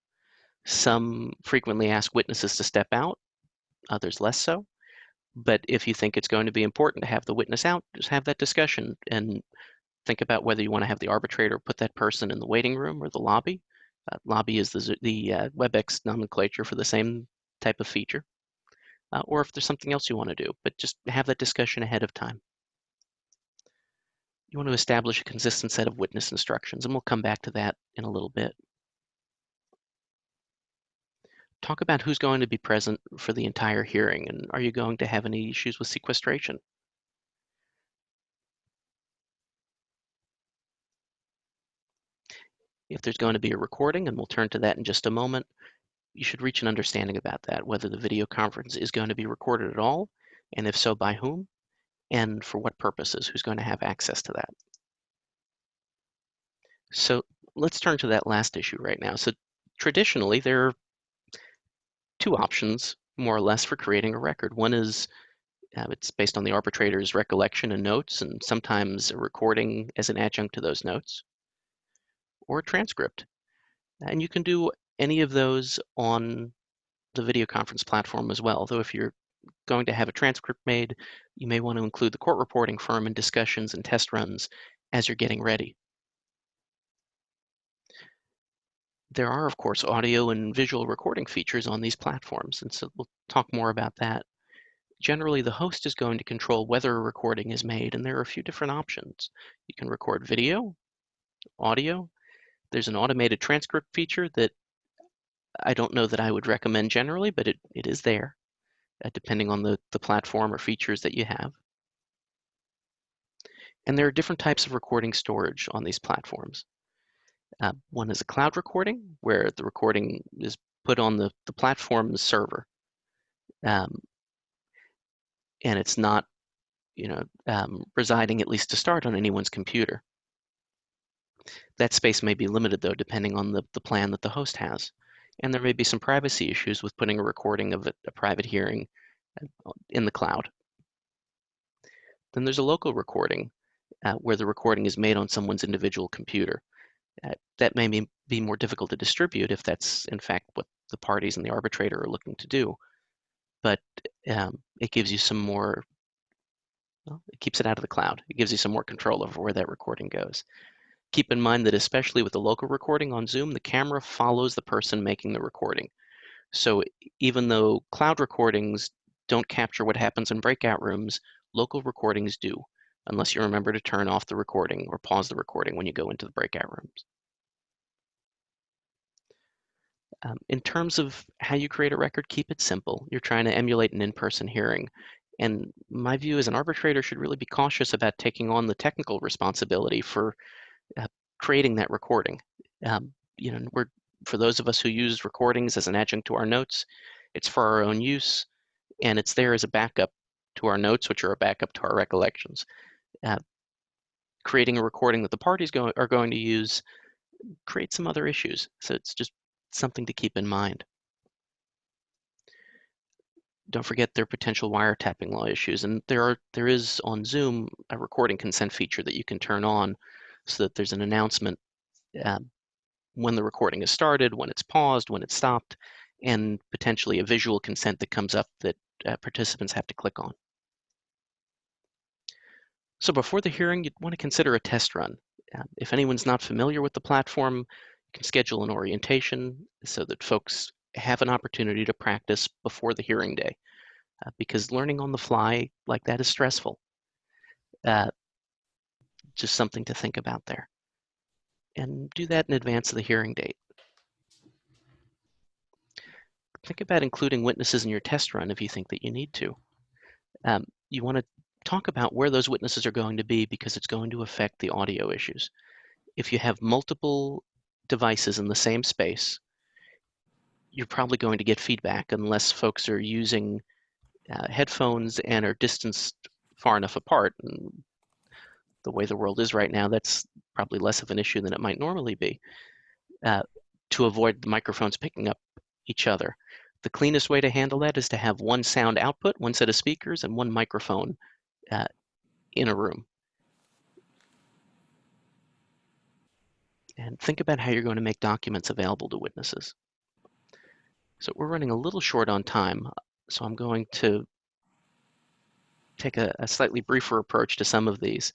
Some frequently ask witnesses to step out, others less so. But if you think it's going to be important to have the witness out, just have that discussion and think about whether you want to have the arbitrator put that person in the waiting room or the lobby. Lobby is the WebEx nomenclature for the same type of feature. Or if there's something else you want to do, but just have that discussion ahead of time. You want to establish a consistent set of witness instructions, and we'll come back to that in a little bit. Talk about who's going to be present for the entire hearing, and are you going to have any issues with sequestration? If there's going to be a recording, and we'll turn to that in just a moment, you should reach an understanding about that, whether the video conference is going to be recorded at all, And if so, by whom? And for what purposes? Who's going to have access to that? So let's turn to that last issue right now. So traditionally, there are two options, more or less, for creating a record. One is it's based on the arbitrator's recollection and notes, and sometimes a recording as an adjunct to those notes, or a transcript. And you can do any of those on the video conference platform as well, though if you're going to have a transcript made, you may want to include the court reporting firm in discussions and test runs as you're getting ready. There are, of course, audio and visual recording features on these platforms, and so we'll talk more about that. Generally, the host is going to control whether a recording is made, and there are a few different options. You can record video, audio. There's an automated transcript feature that I don't know that I would recommend generally, but it is there, depending on the platform or features that you have. And there are different types of recording storage on these platforms. One is a cloud recording, where the recording is put on the platform's server. And it's not, residing, at least to start, on anyone's computer. That space may be limited, though, depending on the plan that the host has. And there may be some privacy issues with putting a recording of a private hearing in the cloud. Then there's a local recording, where the recording is made on someone's individual computer. That may be more difficult to distribute if that's, in fact, what the parties and the arbitrator are looking to do. But it gives you some more, it keeps it out of the cloud. It gives you some more control over where that recording goes. Keep in mind that especially with the local recording on Zoom, the camera follows the person making the recording. So even though cloud recordings don't capture what happens in breakout rooms, local recordings do, unless you remember to turn off the recording or pause the recording when you go into the breakout rooms. In terms of how you create a record, keep it simple. You're trying to emulate an in-person hearing. And my view is an arbitrator should really be cautious about taking on the technical responsibility for creating that recording. For those of us who use recordings as an adjunct to our notes, it's for our own use, and it's there as a backup to our notes, which are a backup to our recollections. Creating a recording that the parties are going to use creates some other issues, so it's just something to keep in mind. Don't forget there are potential wiretapping law issues, and there is on Zoom a recording consent feature that you can turn on so that there's an announcement when the recording is started, when it's paused, when it's stopped, and potentially a visual consent that comes up that participants have to click on. So before the hearing, you'd want to consider a test run. If anyone's not familiar with the platform, you can schedule an orientation so that folks have an opportunity to practice before the hearing day, because learning on the fly like that is stressful. Just something to think about there. And do that in advance of the hearing date. Think about including witnesses in your test run if you think that you need to. You want to talk about where those witnesses are going to be because it's going to affect the audio issues. If you have multiple devices in the same space, you're probably going to get feedback unless folks are using headphones and are distanced far enough apart. And the way the world is right now, that's probably less of an issue than it might normally be, to avoid the microphones picking up each other. The cleanest way to handle that is to have one sound output, one set of speakers, and one microphone in a room. And think about how you're going to make documents available to witnesses. So we're running a little short on time, so I'm going to take a slightly briefer approach to some of these,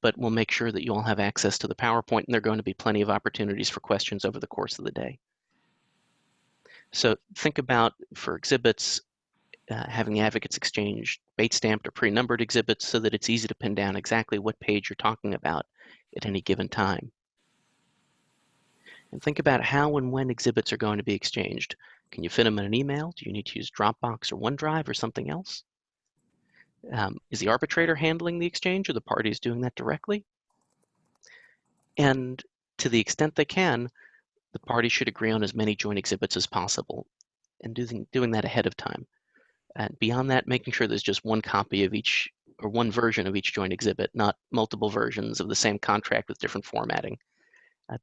but we'll make sure that you all have access to the PowerPoint, and there are going to be plenty of opportunities for questions over the course of the day. So think about, for exhibits, having the advocates exchange bait-stamped or pre-numbered exhibits so that it's easy to pin down exactly what page you're talking about at any given time. And think about how and when exhibits are going to be exchanged. Can you fit them in an email? Do you need to use Dropbox or OneDrive or something else? Is the arbitrator handling the exchange or the parties doing that directly? And to the extent they can, the parties should agree on as many joint exhibits as possible and doing that ahead of time. And beyond that, making sure there's just one copy of each, or one version of each joint exhibit, not multiple versions of the same contract with different formatting.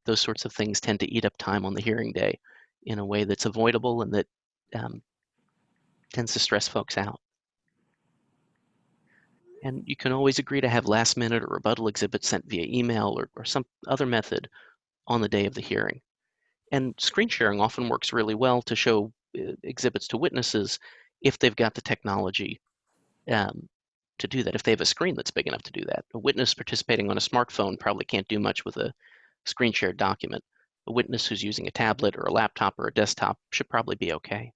Those sorts of things tend to eat up time on the hearing day in a way that's avoidable and that tends to stress folks out. And you can always agree to have last minute or rebuttal exhibits sent via email or some other method on the day of the hearing. And screen sharing often works really well to show exhibits to witnesses if they've got the technology to do that, if they have a screen that's big enough to do that. A witness participating on a smartphone probably can't do much with a screen shared document. A witness who's using a tablet or a laptop or a desktop should probably be okay.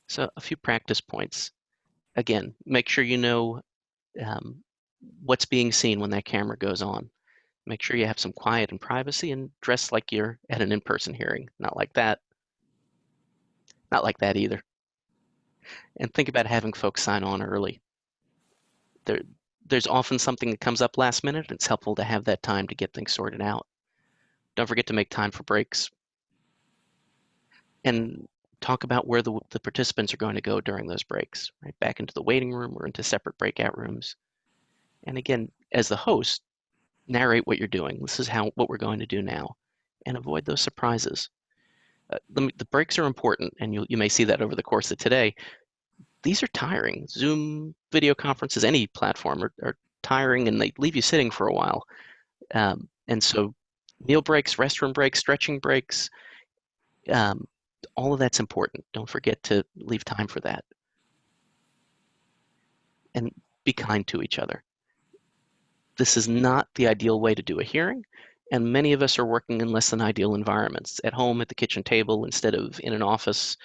So a few practice points. Again, make sure you know what's being seen when that camera goes on. Make sure you have some quiet and privacy and dress like you're at an in-person hearing. Not like that. Not like that either. And think about having folks sign on early. There's often something that comes up last minute. It's helpful to have that time to get things sorted out. Don't forget to make time for breaks. And talk about where the participants are going to go during those breaks, right? Back into the waiting room or into separate breakout rooms. And again, as the host, narrate what you're doing. This is what we're going to do now, and avoid those surprises. The breaks are important, and you may see that over the course of today. These are tiring. Zoom video conferences, any platform, are tiring, and they leave you sitting for a while. And so meal breaks, restroom breaks, stretching breaks, all of that's important. Don't forget to leave time for that. And be kind to each other. This is not the ideal way to do a hearing, and many of us are working in less than ideal environments, at home at the kitchen table instead of in an office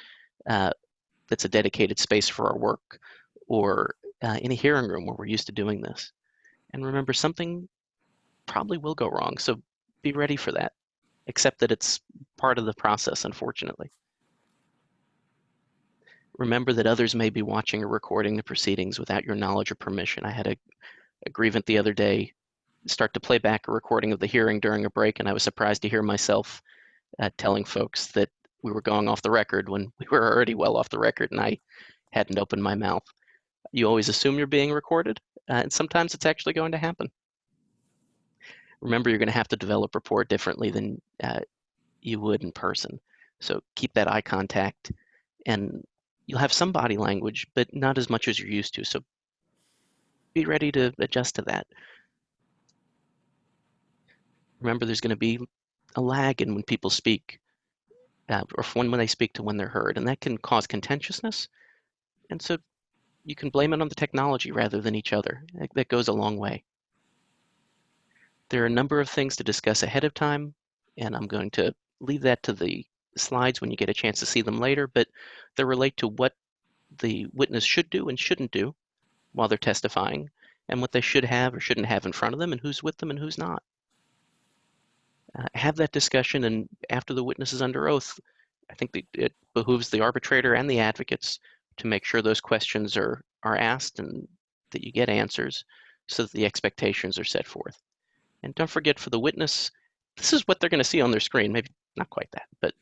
that's a dedicated space for our work, or in a hearing room where we're used to doing this. And remember, something probably will go wrong, so be ready for that. Accept that it's part of the process, unfortunately. Remember that others may be watching or recording the proceedings without your knowledge or permission. I had a grievant the other day start to play back a recording of the hearing during a break, and I was surprised to hear myself telling folks that we were going off the record when we were already well off the record and I hadn't opened my mouth. You always assume you're being recorded, and sometimes it's actually going to happen. Remember, you're going to have to develop rapport differently than you would in person. So keep that eye contact, and you'll have some body language, but not as much as you're used to. So be ready to adjust to that. Remember, there's going to be a lag in when people speak, or when they speak to when they're heard, and that can cause contentiousness. And so you can blame it on the technology rather than each other. That goes a long way. There are a number of things to discuss ahead of time, and I'm going to leave that to the slides when you get a chance to see them later, but they relate to what the witness should do and shouldn't do while they're testifying, and what they should have or shouldn't have in front of them, and who's with them and who's not. Have that discussion, and after the witness is under oath, I think it behooves the arbitrator and the advocates to make sure those questions are asked and that you get answers so that the expectations are set forth. And don't forget, for the witness, this is what they're going to see on their screen. Maybe not quite that, but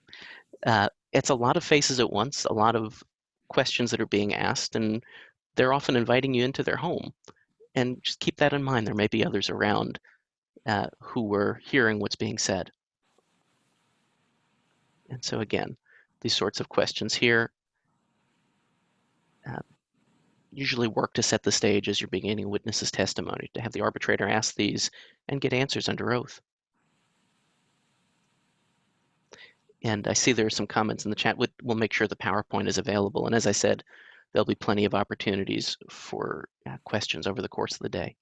it's a lot of faces at once, a lot of questions that are being asked, and they're often inviting you into their home. And just keep that in mind. There may be others around who were hearing what's being said. And so again, these sorts of questions here usually work to set the stage as you're beginning a witness's testimony, to have the arbitrator ask these and get answers under oath. And I see there are some comments in the chat. We'll make sure the PowerPoint is available. And as I said, there'll be plenty of opportunities for questions over the course of the day.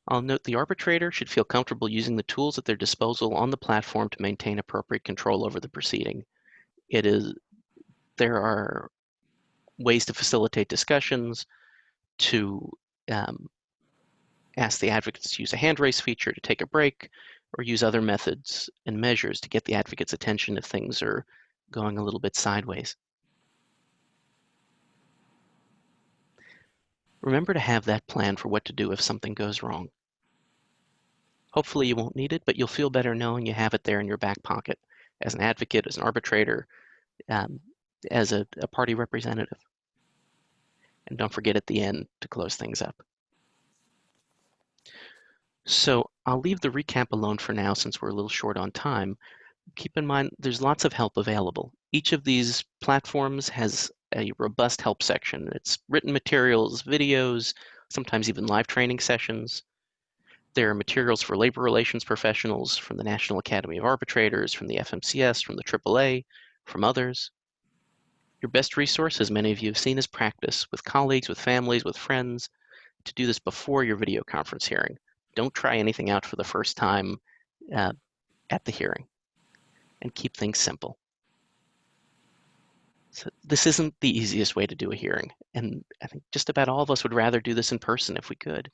I'll note the arbitrator should feel comfortable using the tools at their disposal on the platform to maintain appropriate control over the proceeding. There are ways to facilitate discussions, to ask the advocates to use a hand raise feature to take a break, or use other methods and measures to get the advocate's attention if things are going a little bit sideways. Remember to have that plan for what to do if something goes wrong. Hopefully you won't need it, but you'll feel better knowing you have it there in your back pocket. as an advocate, as an arbitrator, as a party representative. And don't forget at the end to close things up. So I'll leave the recap alone for now since we're a little short on time. Keep in mind, there's lots of help available. Each of these platforms has a robust help section. It's written materials, videos, sometimes even live training sessions. There are materials for labor relations professionals from the National Academy of Arbitrators, from the FMCS, from the AAA, from others. Your best resource, as many of you have seen, is practice with colleagues, with families, with friends, to do this before your video conference hearing. Don't try anything out for the first time at the hearing, and keep things simple. So this isn't the easiest way to do a hearing, and I think just about all of us would rather do this in person if we could.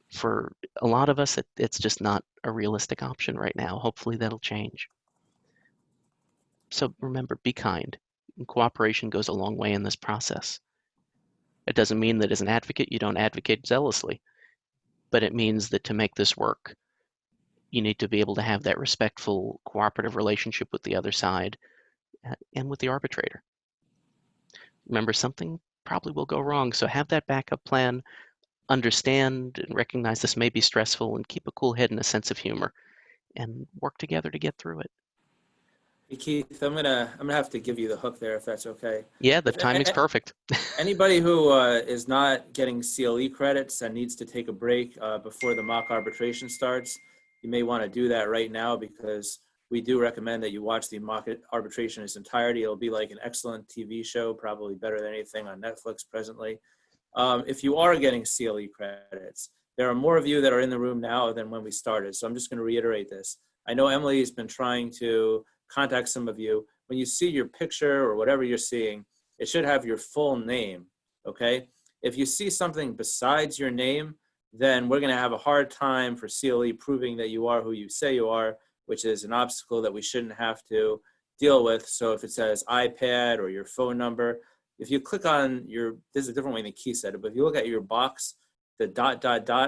For a lot of us, it's just not a realistic option right now. Hopefully that'll change. So remember, be kind. And cooperation goes a long way in this process. It doesn't mean that as an advocate, you don't advocate zealously, but it means that to make this work, you need to be able to have that respectful, cooperative relationship with the other side and with the arbitrator. Remember, something probably will go wrong, so have that backup plan. Understand and recognize this may be stressful, and keep a cool head and a sense of humor, and work together to get through it. Hey, Keith, I'm gonna have to give you the hook there if that's okay. Yeah, the timing's perfect. Anybody who is not getting CLE credits and needs to take a break before the mock arbitration starts, you may want to do that right now, because we do recommend that you watch the mock arbitration in its entirety. It'll be like an excellent TV show, probably better than anything on Netflix presently. If you are getting CLE credits, there are more of you that are in the room now than when we started. So I'm just going to reiterate this. I know Emily has been trying to contact some of you. When you see your picture or whatever you're seeing, it should have your full name, okay? If you see something besides your name, then we're going to have a hard time for CLE proving that you are who you say you are, which is an obstacle that we shouldn't have to deal with. So if it says iPad or your phone number, if you click on this is a different way than Keith said it, but if you look at your box, the ...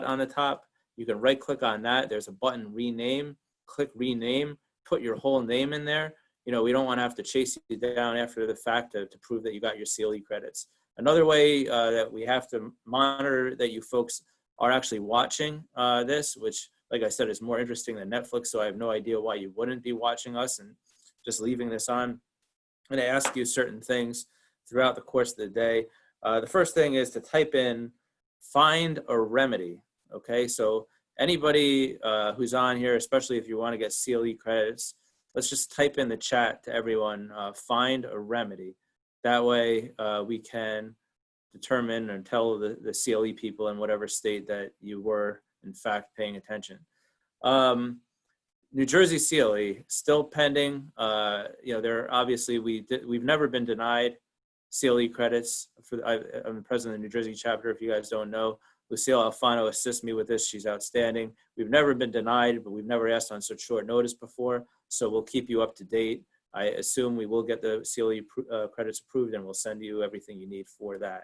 on the top, you can right click on that. There's a button, rename, click rename, put your whole name in there. You know, we don't want to have to chase you down after the fact to prove that you got your CLE credits. Another way that we have to monitor that you folks are actually watching this, which, like I said, is more interesting than Netflix, so I have no idea why you wouldn't be watching us and just leaving this on. I'm going to ask you certain things throughout the course of the day. The first thing is to type in find a remedy, okay? So anybody who's on here, especially if you want to get CLE credits, let's just type in the chat to everyone, find a remedy. That way we can determine and tell the CLE people in whatever state that you were in fact paying attention. New Jersey CLE still pending. You know, there obviously we've never been denied CLE credits. I'm the president of the New Jersey chapter. If you guys don't know, Lucille Alfano assists me with this. She's outstanding. We've never been denied, but we've never asked on such short notice before. So we'll keep you up to date. I assume we will get the CLE credits approved, and we'll send you everything you need for that.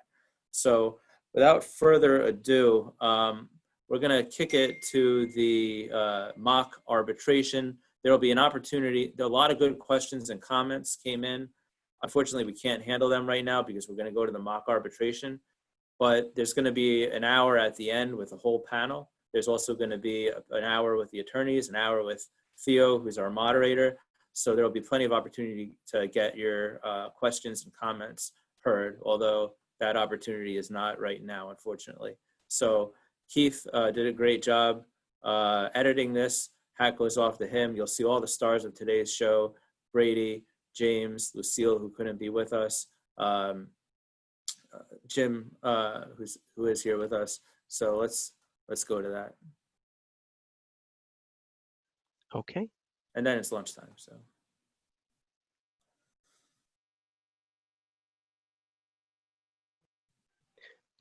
So without further ado, we're going to kick it to the mock arbitration. There will be an opportunity. There are a lot of good questions and comments came in. Unfortunately, we can't handle them right now because we're going to go to the mock arbitration. But there's going to be an hour at the end with a whole panel. There's also going to be an hour with the attorneys, an hour with Theo, who's our moderator. So there will be plenty of opportunity to get your questions and comments heard, although that opportunity is not right now, unfortunately. So Keith did a great job editing this. Hat goes off to him. You'll see all the stars of today's show: Brady, James, Lucille, who couldn't be with us, Jim, who is here with us. So let's go to that. Okay. And then it's lunchtime. So.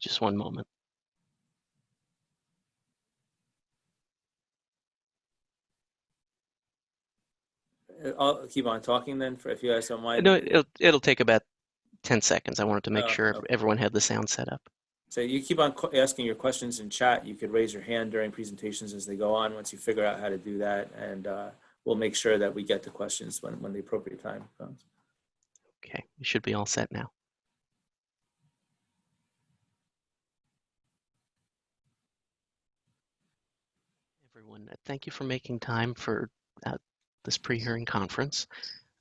Just one moment. I'll keep on talking then, if you guys don't mind. No, it'll take about 10 seconds. I wanted to make sure okay. everyone had the sound set up. So you keep on asking your questions in chat. You could raise your hand during presentations as they go on once you figure out how to do that, and we'll make sure that we get to questions when the appropriate time comes. Okay, you should be all set now. Everyone, thank you for making time for this pre-hearing conference.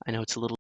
I know it's a little